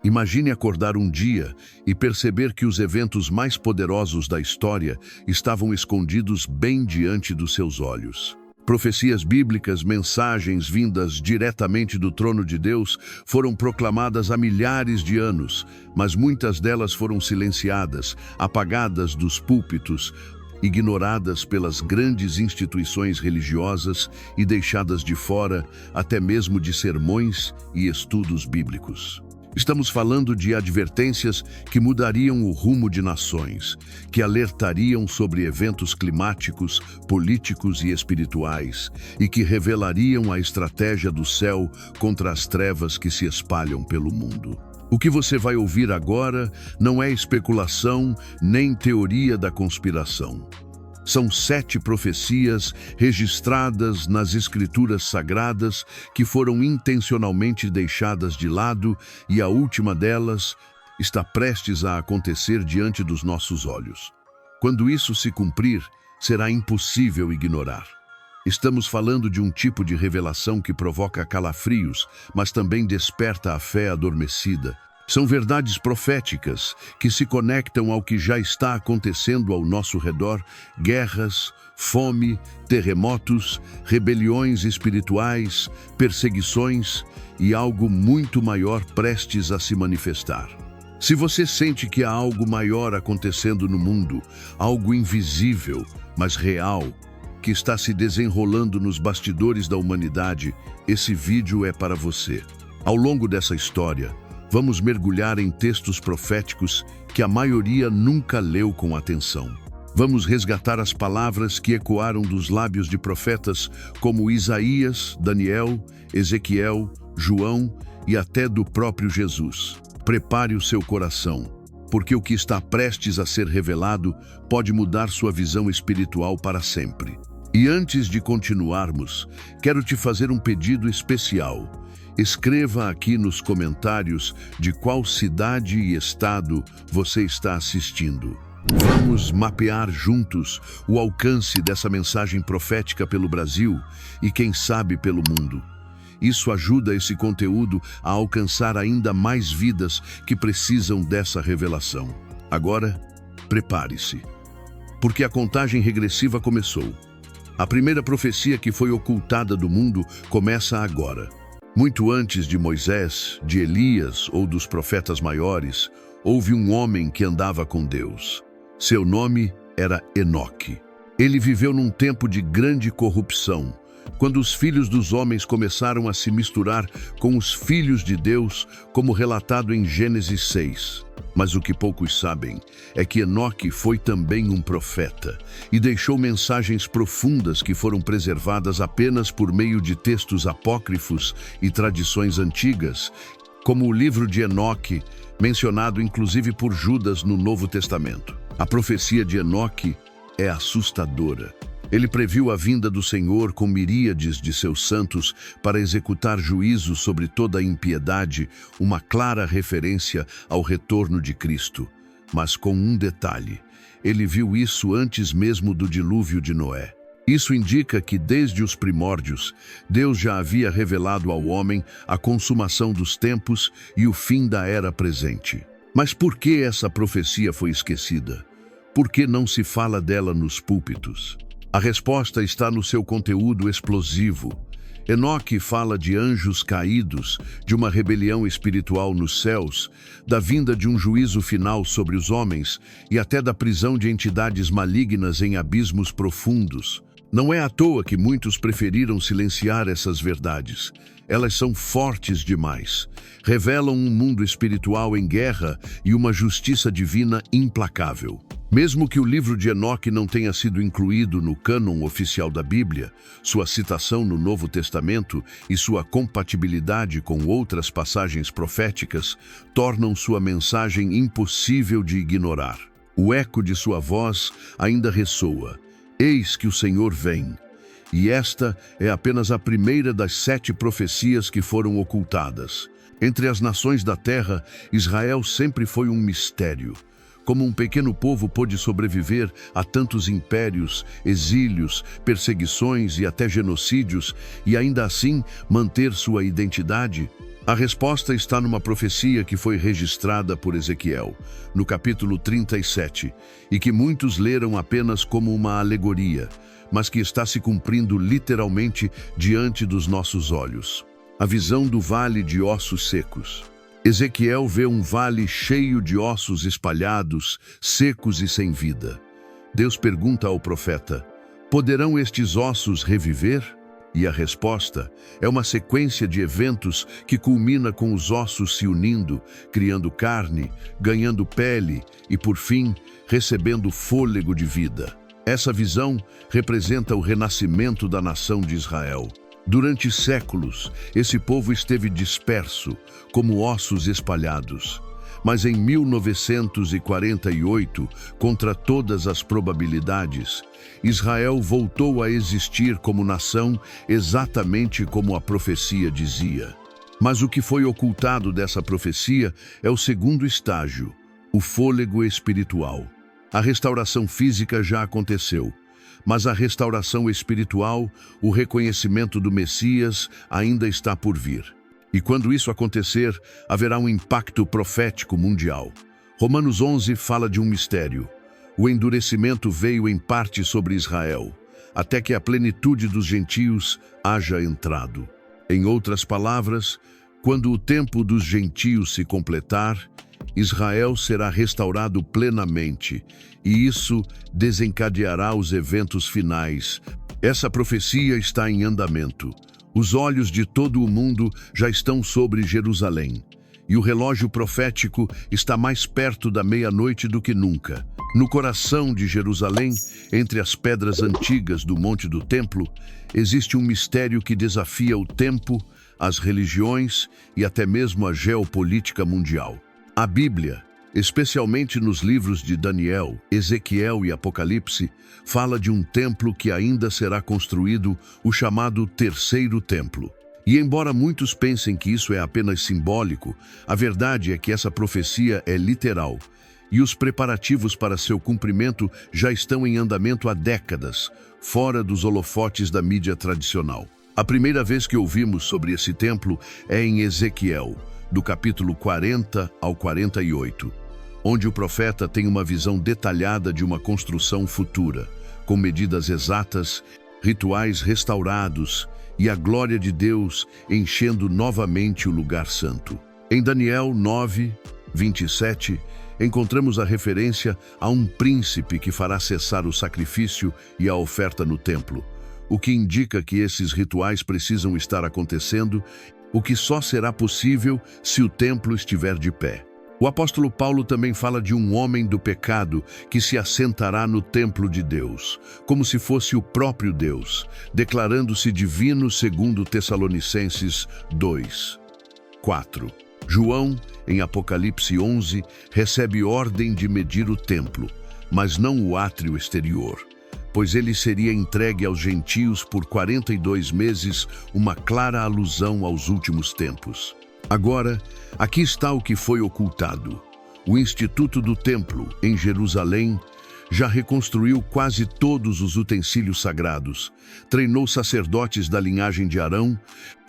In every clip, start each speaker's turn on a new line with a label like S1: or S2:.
S1: Imagine acordar um dia e perceber que os eventos mais poderosos da história estavam escondidos bem diante dos seus olhos. Profecias bíblicas, mensagens vindas diretamente do trono de Deus, foram proclamadas há milhares de anos, mas muitas delas foram silenciadas, apagadas dos púlpitos, ignoradas pelas grandes instituições religiosas e deixadas de fora até mesmo de sermões e estudos bíblicos. Estamos falando de advertências que mudariam o rumo de nações, que alertariam sobre eventos climáticos, políticos e espirituais, e que revelariam a estratégia do céu contra as trevas que se espalham pelo mundo. O que você vai ouvir agora não é especulação nem teoria da conspiração. São 7 profecias registradas nas Escrituras Sagradas que foram intencionalmente deixadas de lado e a última delas está prestes a acontecer diante dos nossos olhos. Quando isso se cumprir, será impossível ignorar. Estamos falando de um tipo de revelação que provoca calafrios, mas também desperta a fé adormecida. São verdades proféticas que se conectam ao que já está acontecendo ao nosso redor: guerras, fome, terremotos, rebeliões espirituais, perseguições e algo muito maior prestes a se manifestar. Se você sente que há algo maior acontecendo no mundo, algo invisível, mas real, que está se desenrolando nos bastidores da humanidade, esse vídeo é para você. Ao longo dessa história, vamos mergulhar em textos proféticos que a maioria nunca leu com atenção. Vamos resgatar as palavras que ecoaram dos lábios de profetas como Isaías, Daniel, Ezequiel, João e até do próprio Jesus. Prepare o seu coração, porque o que está prestes a ser revelado pode mudar sua visão espiritual para sempre. E antes de continuarmos, quero te fazer um pedido especial. Escreva aqui nos comentários de qual cidade e estado você está assistindo. Vamos mapear juntos o alcance dessa mensagem profética pelo Brasil e, quem sabe, pelo mundo. Isso ajuda esse conteúdo a alcançar ainda mais vidas que precisam dessa revelação. Agora, prepare-se, porque a contagem regressiva começou. A primeira profecia que foi ocultada do mundo começa agora. Muito antes de Moisés, de Elias ou dos profetas maiores, houve um homem que andava com Deus. Seu nome era Enoque. Ele viveu num tempo de grande corrupção, quando os filhos dos homens começaram a se misturar com os filhos de Deus, como relatado em Gênesis 6. Mas o que poucos sabem é que Enoque foi também um profeta e deixou mensagens profundas que foram preservadas apenas por meio de textos apócrifos e tradições antigas, como o livro de Enoque, mencionado inclusive por Judas no Novo Testamento. A profecia de Enoque é assustadora. Ele previu a vinda do Senhor com miríades de seus santos para executar juízo sobre toda a impiedade, uma clara referência ao retorno de Cristo. Mas com um detalhe: ele viu isso antes mesmo do dilúvio de Noé. Isso indica que desde os primórdios, Deus já havia revelado ao homem a consumação dos tempos e o fim da era presente. Mas por que essa profecia foi esquecida? Por que não se fala dela nos púlpitos? A resposta está no seu conteúdo explosivo. Enoque fala de anjos caídos, de uma rebelião espiritual nos céus, da vinda de um juízo final sobre os homens e até da prisão de entidades malignas em abismos profundos. Não é à toa que muitos preferiram silenciar essas verdades. Elas são fortes demais. Revelam um mundo espiritual em guerra e uma justiça divina implacável. Mesmo que o livro de Enoque não tenha sido incluído no cânon oficial da Bíblia, sua citação no Novo Testamento e sua compatibilidade com outras passagens proféticas tornam sua mensagem impossível de ignorar. O eco de sua voz ainda ressoa: "Eis que o Senhor vem." E esta é apenas a primeira das 7 profecias que foram ocultadas. Entre as nações da terra, Israel sempre foi um mistério. Como um pequeno povo pôde sobreviver a tantos impérios, exílios, perseguições e até genocídios e ainda assim manter sua identidade? A resposta está numa profecia que foi registrada por Ezequiel, no capítulo 37, e que muitos leram apenas como uma alegoria, mas que está se cumprindo literalmente diante dos nossos olhos. A visão do vale de ossos secos. Ezequiel vê um vale cheio de ossos espalhados, secos e sem vida. Deus pergunta ao profeta: poderão estes ossos reviver? E a resposta é uma sequência de eventos que culmina com os ossos se unindo, criando carne, ganhando pele e, por fim, recebendo fôlego de vida. Essa visão representa o renascimento da nação de Israel. Durante séculos, esse povo esteve disperso, como ossos espalhados. Mas em 1948, contra todas as probabilidades, Israel voltou a existir como nação exatamente como a profecia dizia. Mas o que foi ocultado dessa profecia é o segundo estágio, o fôlego espiritual. A restauração física já aconteceu, mas a restauração espiritual, o reconhecimento do Messias, ainda está por vir. E quando isso acontecer, haverá um impacto profético mundial. Romanos 11 fala de um mistério. O endurecimento veio em parte sobre Israel, até que a plenitude dos gentios haja entrado. Em outras palavras, quando o tempo dos gentios se completar, Israel será restaurado plenamente, e isso desencadeará os eventos finais. Essa profecia está em andamento. Os olhos de todo o mundo já estão sobre Jerusalém, e o relógio profético está mais perto da meia-noite do que nunca. No coração de Jerusalém, entre as pedras antigas do Monte do Templo, existe um mistério que desafia o tempo, as religiões e até mesmo a geopolítica mundial. A Bíblia, especialmente nos livros de Daniel, Ezequiel e Apocalipse, fala de um templo que ainda será construído, o chamado Terceiro Templo. E embora muitos pensem que isso é apenas simbólico, a verdade é que essa profecia é literal, e os preparativos para seu cumprimento já estão em andamento há décadas, fora dos holofotes da mídia tradicional. A primeira vez que ouvimos sobre esse templo é em Ezequiel, do capítulo 40 ao 48, onde o profeta tem uma visão detalhada de uma construção futura, com medidas exatas, rituais restaurados e a glória de Deus enchendo novamente o lugar santo. Em Daniel 9, 27, encontramos a referência a um príncipe que fará cessar o sacrifício e a oferta no templo, o que indica que esses rituais precisam estar acontecendo, o que só será possível se o templo estiver de pé. O apóstolo Paulo também fala de um homem do pecado que se assentará no templo de Deus, como se fosse o próprio Deus, declarando-se divino segundo Tessalonicenses 2, 4. João, em Apocalipse 11, recebe ordem de medir o templo, mas não o átrio exterior, pois ele seria entregue aos gentios por 42 meses, uma clara alusão aos últimos tempos. Agora, aqui está o que foi ocultado. O Instituto do Templo, em Jerusalém, já reconstruiu quase todos os utensílios sagrados, treinou sacerdotes da linhagem de Arão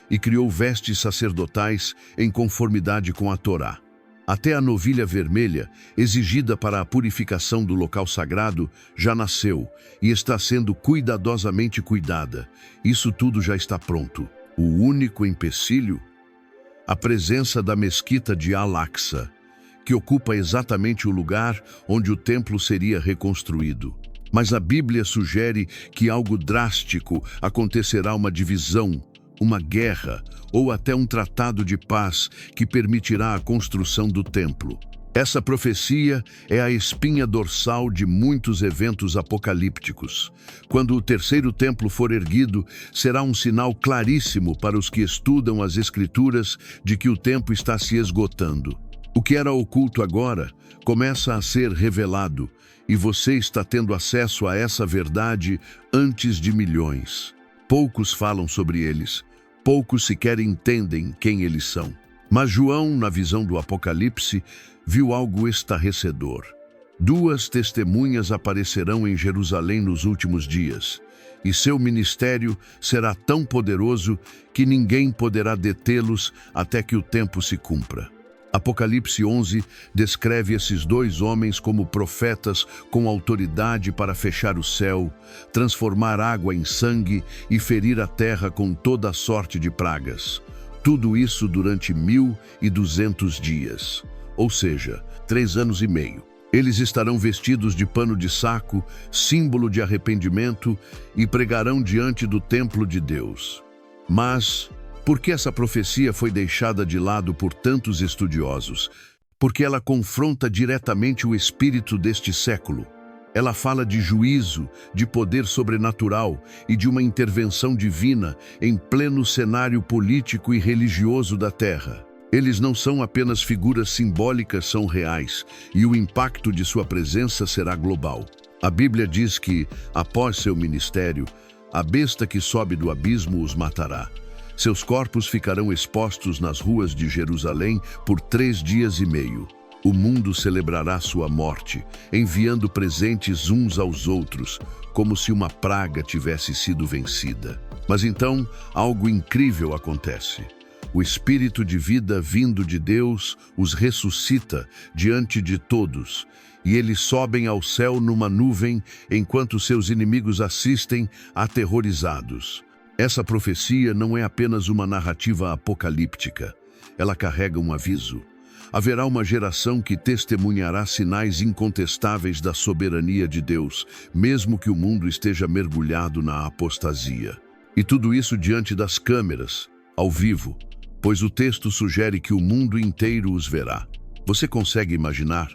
S1: e criou vestes sacerdotais em conformidade com a Torá. Até a novilha vermelha, exigida para a purificação do local sagrado, já nasceu e está sendo cuidadosamente cuidada. Isso tudo já está pronto. O único empecilho? A presença da mesquita de Al-Aqsa, que ocupa exatamente o lugar onde o templo seria reconstruído. Mas a Bíblia sugere que algo drástico acontecerá, uma divisão, uma guerra ou até um tratado de paz que permitirá a construção do templo. Essa profecia é a espinha dorsal de muitos eventos apocalípticos. Quando o terceiro templo for erguido, será um sinal claríssimo para os que estudam as Escrituras de que o tempo está se esgotando. O que era oculto agora começa a ser revelado, e você está tendo acesso a essa verdade antes de milhões. Poucos falam sobre eles, poucos sequer entendem quem eles são. Mas João, na visão do Apocalipse, viu algo estarrecedor. 2 testemunhas aparecerão em Jerusalém nos últimos dias, e seu ministério será tão poderoso que ninguém poderá detê-los até que o tempo se cumpra. Apocalipse 11 descreve esses 2 homens como profetas com autoridade para fechar o céu, transformar água em sangue e ferir a terra com toda a sorte de pragas. Tudo isso durante 1200 dias, ou seja, 3 anos e meio. Eles estarão vestidos de pano de saco, símbolo de arrependimento, e pregarão diante do templo de Deus. Mas por que essa profecia foi deixada de lado por tantos estudiosos? Porque ela confronta diretamente o espírito deste século. Ela fala de juízo, de poder sobrenatural e de uma intervenção divina em pleno cenário político e religioso da Terra. Eles não são apenas figuras simbólicas, são reais, e o impacto de sua presença será global. A Bíblia diz que, após seu ministério, a besta que sobe do abismo os matará. Seus corpos ficarão expostos nas ruas de Jerusalém por 3 dias e meio. O mundo celebrará sua morte, enviando presentes uns aos outros, como se uma praga tivesse sido vencida. Mas então, algo incrível acontece. O Espírito de vida vindo de Deus os ressuscita diante de todos, e eles sobem ao céu numa nuvem enquanto seus inimigos assistem aterrorizados. Essa profecia não é apenas uma narrativa apocalíptica, ela carrega um aviso. Haverá uma geração que testemunhará sinais incontestáveis da soberania de Deus, mesmo que o mundo esteja mergulhado na apostasia. E tudo isso diante das câmeras, ao vivo, pois o texto sugere que o mundo inteiro os verá. Você consegue imaginar?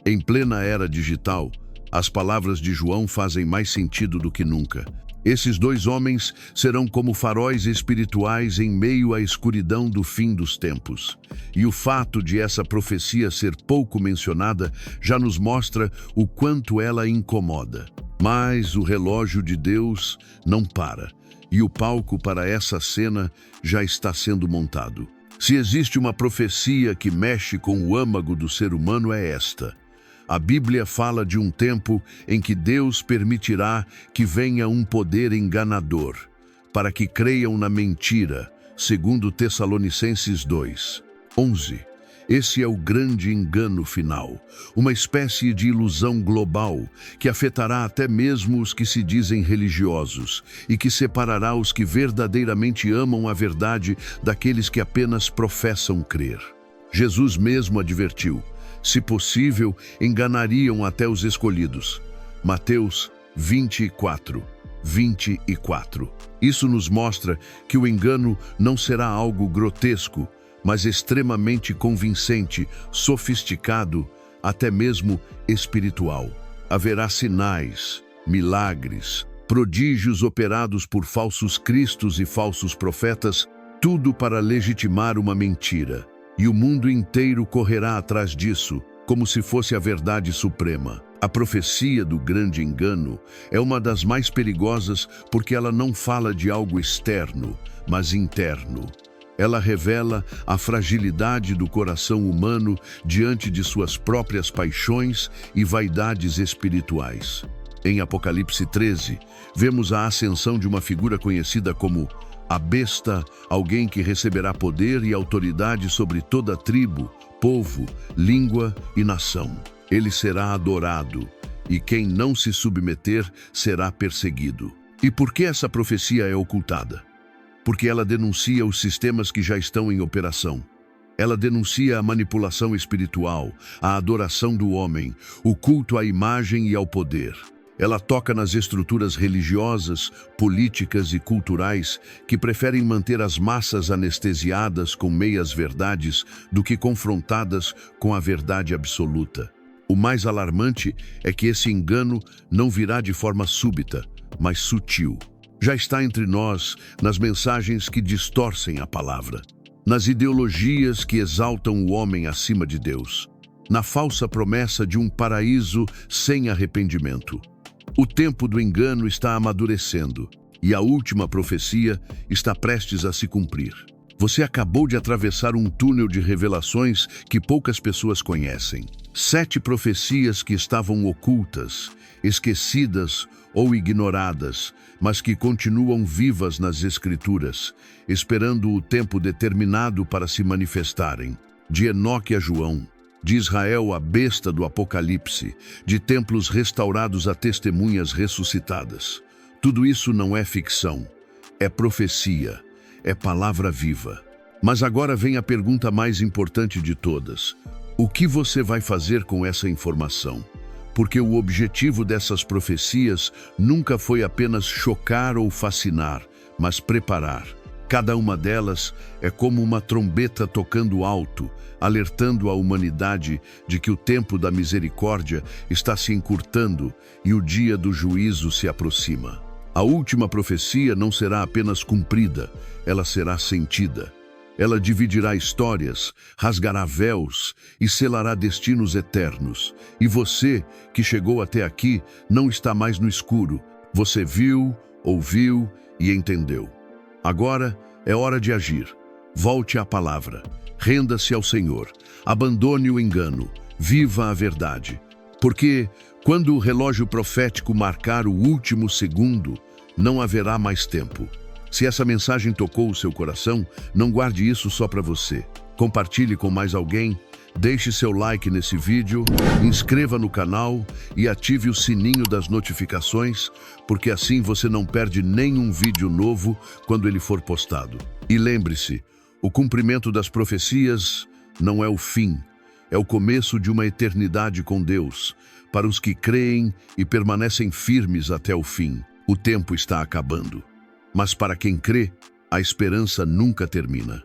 S1: Em plena era digital, as palavras de João fazem mais sentido do que nunca. Esses 2 homens serão como faróis espirituais em meio à escuridão do fim dos tempos. E o fato de essa profecia ser pouco mencionada já nos mostra o quanto ela incomoda. Mas o relógio de Deus não para. E o palco para essa cena já está sendo montado. Se existe uma profecia que mexe com o âmago do ser humano, é esta. A Bíblia fala de um tempo em que Deus permitirá que venha um poder enganador, para que creiam na mentira, segundo Tessalonicenses 2:11. Esse é o grande engano final, uma espécie de ilusão global que afetará até mesmo os que se dizem religiosos e que separará os que verdadeiramente amam a verdade daqueles que apenas professam crer. Jesus mesmo advertiu: se possível, enganariam até os escolhidos. Mateus 24:24. Isso nos mostra que o engano não será algo grotesco, mas extremamente convincente, sofisticado, até mesmo espiritual. Haverá sinais, milagres, prodígios operados por falsos cristos e falsos profetas, tudo para legitimar uma mentira. E o mundo inteiro correrá atrás disso, como se fosse a verdade suprema. A profecia do grande engano é uma das mais perigosas porque ela não fala de algo externo, mas interno. Ela revela a fragilidade do coração humano diante de suas próprias paixões e vaidades espirituais. Em Apocalipse 13, vemos a ascensão de uma figura conhecida como a besta, alguém que receberá poder e autoridade sobre toda tribo, povo, língua e nação. Ele será adorado, e quem não se submeter será perseguido. E por que essa profecia é ocultada? Porque ela denuncia os sistemas que já estão em operação. Ela denuncia a manipulação espiritual, a adoração do homem, o culto à imagem e ao poder. Ela toca nas estruturas religiosas, políticas e culturais que preferem manter as massas anestesiadas com meias-verdades do que confrontadas com a verdade absoluta. O mais alarmante é que esse engano não virá de forma súbita, mas sutil. Já está entre nós nas mensagens que distorcem a palavra, nas ideologias que exaltam o homem acima de Deus, na falsa promessa de um paraíso sem arrependimento. O tempo do engano está amadurecendo e a última profecia está prestes a se cumprir. Você acabou de atravessar um túnel de revelações que poucas pessoas conhecem. 7 profecias que estavam ocultas, esquecidas ou ignoradas, mas que continuam vivas nas Escrituras, esperando o tempo determinado para se manifestarem. De Enoque a João, de Israel a besta do Apocalipse, de templos restaurados a testemunhas ressuscitadas. Tudo isso não é ficção, é profecia, é palavra viva. Mas agora vem a pergunta mais importante de todas. O que você vai fazer com essa informação? Porque o objetivo dessas profecias nunca foi apenas chocar ou fascinar, mas preparar. Cada uma delas é como uma trombeta tocando alto, alertando a humanidade de que o tempo da misericórdia está se encurtando e o dia do juízo se aproxima. A última profecia não será apenas cumprida, ela será sentida. Ela dividirá histórias, rasgará véus e selará destinos eternos. E você, que chegou até aqui, não está mais no escuro. Você viu, ouviu e entendeu. Agora é hora de agir. Volte à palavra. Renda-se ao Senhor. Abandone o engano. Viva a verdade. Porque, quando o relógio profético marcar o último segundo, não haverá mais tempo. Se essa mensagem tocou o seu coração, não guarde isso só para você. Compartilhe com mais alguém, deixe seu like nesse vídeo, inscreva no canal e ative o sininho das notificações, porque assim você não perde nenhum vídeo novo quando ele for postado. E lembre-se, o cumprimento das profecias não é o fim, é o começo de uma eternidade com Deus, para os que creem e permanecem firmes até o fim. O tempo está acabando. Mas para quem crê, a esperança nunca termina.